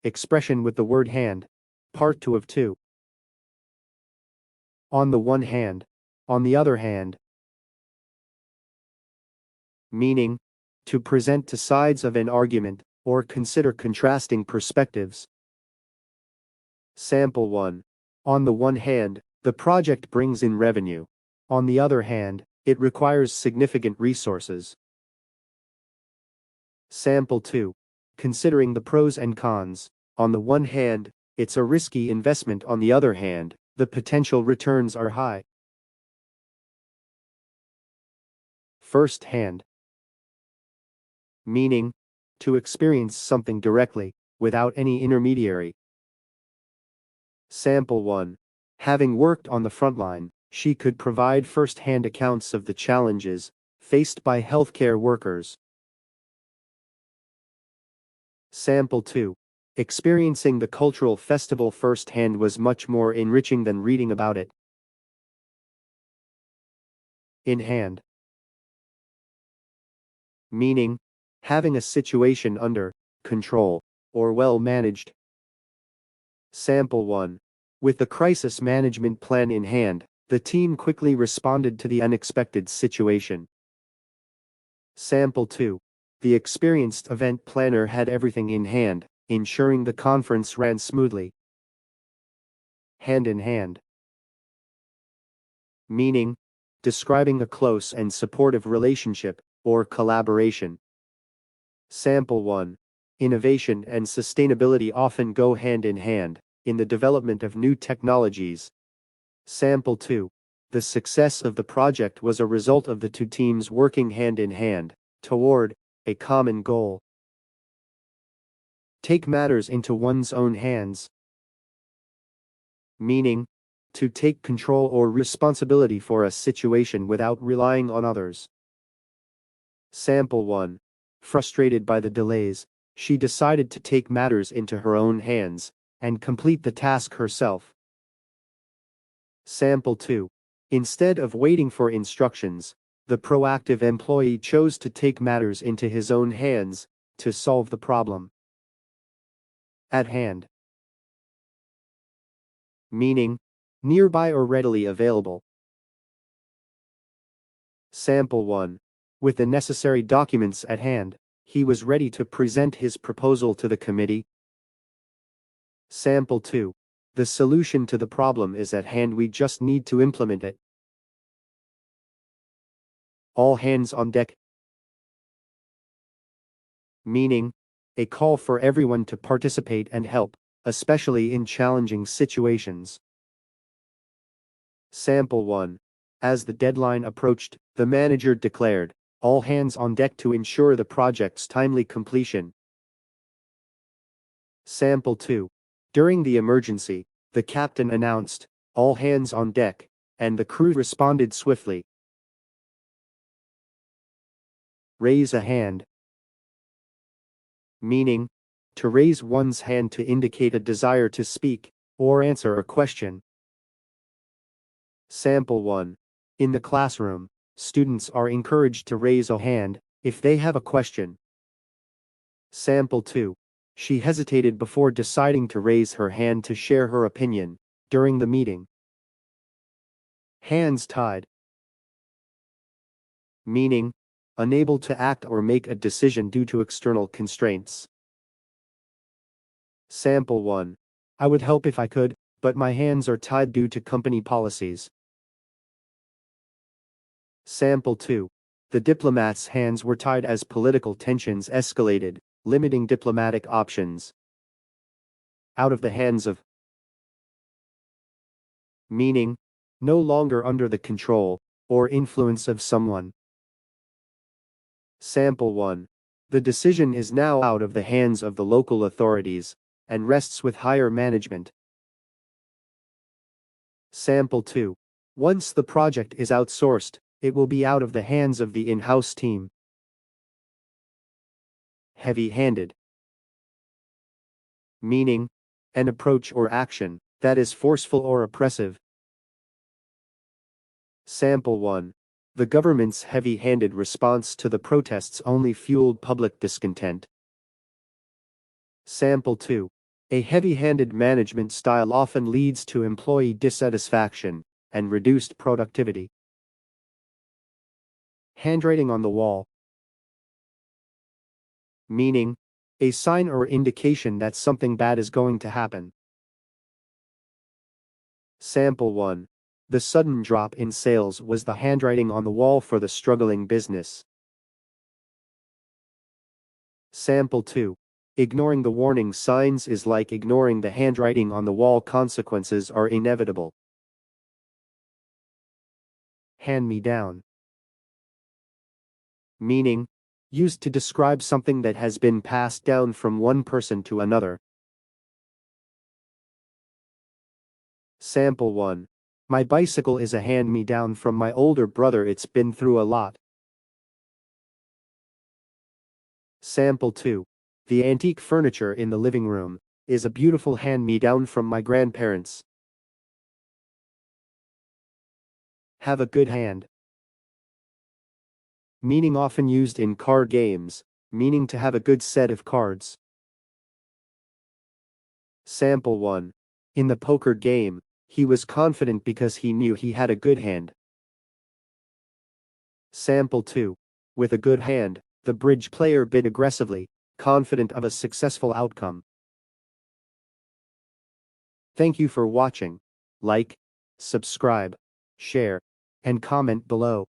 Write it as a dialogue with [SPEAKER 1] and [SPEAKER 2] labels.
[SPEAKER 1] Expression with the word hand. Part 2 of 2. On the one hand. On the other hand. Meaning, to present two sides of an argument, or consider contrasting perspectives. Sample 1. On the one hand, the project brings in revenue. On the other hand, it requires significant resources. Sample 2. Considering the pros and cons. On the one hand, it's a risky investment. On the other hand, the potential returns are high. First hand. Meaning, to experience something directly, without any intermediary. Sample 1. Having worked on the front line, she could provide first-hand accounts of the challenges faced by healthcare workers. Sample 2. Experiencing the cultural festival firsthand was much more enriching than reading about it. In hand. Meaning, having a situation under control or well managed. Sample 1. With the crisis management plan in hand, the team quickly responded to the unexpected situation. Sample 2. The experienced event planner had everything in hand, ensuring the conference ran smoothly. Hand in hand. Meaning, describing a close and supportive relationship, or collaboration. Sample 1. Innovation and sustainability often go hand in hand in the development of new technologies. Sample 2. The success of the project was a result of the two teams working hand in hand toward a common goal. Take matters into one's own hands. Meaning, to take control or responsibility for a situation without relying on others. Sample 1. Frustrated by the delays, she decided to take matters into her own hands and complete the task herself. Sample 2. Instead of waiting for instructions, the proactive employee chose to take matters into his own hands to solve the problem. At hand. Meaning, nearby or readily available. Sample 1. With the necessary documents at hand, he was ready to present his proposal to the committee. Sample 2. The solution to the problem is at hand, we just need to implement it. All hands on deck. Meaning, a call for everyone to participate and help, especially in challenging situations. Sample 1. As the deadline approached, the manager declared, all hands on deck to ensure the project's timely completion. Sample 2. During the emergency, the captain announced, all hands on deck, and the crew responded swiftly. Raise a hand. Meaning, to raise one's hand to indicate a desire to speak or answer a question. Sample 1. In the classroom, students are encouraged to raise a hand if they have a question. Sample 2. She hesitated before deciding to raise her hand to share her opinion during the meeting. Hands tied. Meaning, unable to act or make a decision due to external constraints. Sample 1. I would help if I could, but my hands are tied due to company policies. Sample 2. The diplomats' hands were tied as political tensions escalated, limiting diplomatic options. Out of the hands of. Meaning, no longer under the control or influence of someone. Sample 1. The decision is now out of the hands of the local authorities and rests with higher management. Sample 2. Once the project is outsourced, it will be out of the hands of the in-house team. Heavy-handed. Meaning, an approach or action that is forceful or oppressive. Sample 1. The government's heavy-handed response to the protests only fueled public discontent. Sample 2. A heavy-handed management style often leads to employee dissatisfaction and reduced productivity. Handwriting on the wall. Meaning, a sign or indication that something bad is going to happen. Sample 1. The sudden drop in sales was the handwriting on the wall for the struggling business. Sample 2. Ignoring the warning signs is like ignoring the handwriting on the wall. Consequences are inevitable. Hand me down. Meaning, used to describe something that has been passed down from one person to another. Sample 1. My bicycle is a hand-me-down from my older brother. It's been through a lot. Sample 2. The antique furniture in the living room is a beautiful hand-me-down from my grandparents. Have a good hand. Meaning often used in card games, meaning to have a good set of cards. Sample 1. In the poker game, he was confident because he knew he had a good hand. Sample 2. With a good hand, the bridge player bid aggressively, confident of a successful outcome. Thank you for watching. Like, subscribe, share, and comment below.